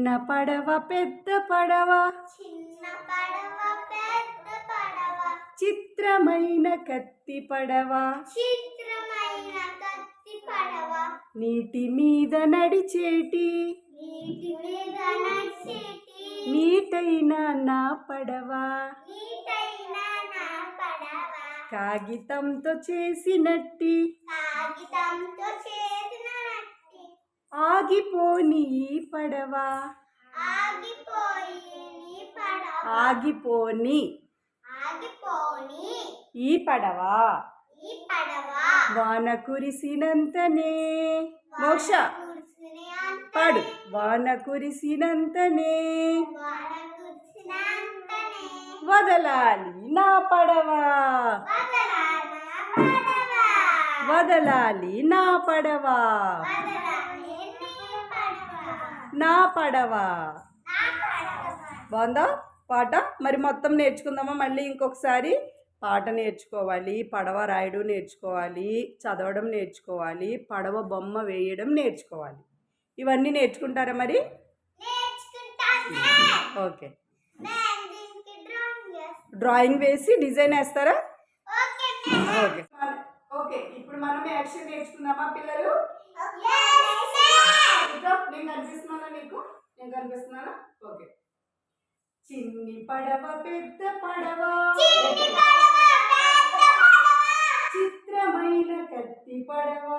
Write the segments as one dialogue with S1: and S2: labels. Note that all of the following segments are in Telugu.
S1: చిన్న పడవ పెద్ద పడవ
S2: చిన్న పడవ పెద్ద పడవ
S1: చిత్రమైన కత్తి పడవ
S2: చిత్రమైన కత్తి పడవ
S1: నీటి మీద నడిచేటి
S2: నీటి మీద నడిచేటి
S1: నీటైన నా పడవ
S2: నీటైన నా పడవ
S1: కాగితంతో చేసినట్టి
S2: కాగితంతో చేసినట్టి
S1: ఆగిపోని ఈ పడవ
S2: ఆగిపోయి నీ పడవ
S1: ఆగిపోని
S2: ఆగిపోని
S1: ఈ పడవ
S2: ఈ పడవ
S1: వాన కురిసినంతనే మోక్ష
S2: కురిసిన
S1: పాడు వాన కురిసినంతనే
S2: వాన కురిసిన అంతనే
S1: వదలాలి నా పడవ
S2: వదలాల పడవ
S1: వదలాలి నా పడవ
S2: వదలాలి నీ పడవ
S1: నా పడవ
S2: నా పడవ
S1: బాగుందా పాట? మరి మొత్తం నేర్చుకుందామా? మళ్ళీ ఇంకొకసారి పాట నేర్చుకోవాలి, పడవ రాయడం నేర్చుకోవాలి, చదవడం నేర్చుకోవాలి, పడవ బొమ్మ వేయడం నేర్చుకోవాలి. ఇవన్నీ నేర్చుకుంటారా మరి?
S2: నేర్చుకుంటానే
S1: ఓకే.
S2: నేను దీనికి డ్రాయింగ్ చేస్తాను.
S1: డ్రాయింగ్ వేసి డిజైన్ వేస్తారా?
S2: Okay
S1: okay okay. ఇప్పుడు మనం యాక్షన్ నేర్చుకుందామా పిల్లలు? ఇదో నేను కనిపిస్తున్నానా నీకు? నేను కనిపిస్తున్నానా? ఓకే. చిన్ని పడవ పెద్ద పడవ చిత్రమైన కత్తి పడవ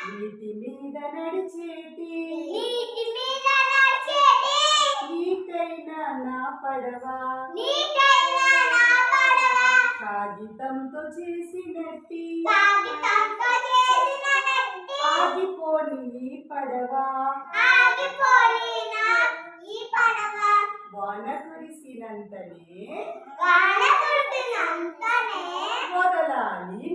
S1: నీటి మీద నడిచేటి నీటైన నా పడవ కాగితంతో చేసినట్టి ఆగిపోని ఈ పడవ వాన కురిసినంతనే వదలాలి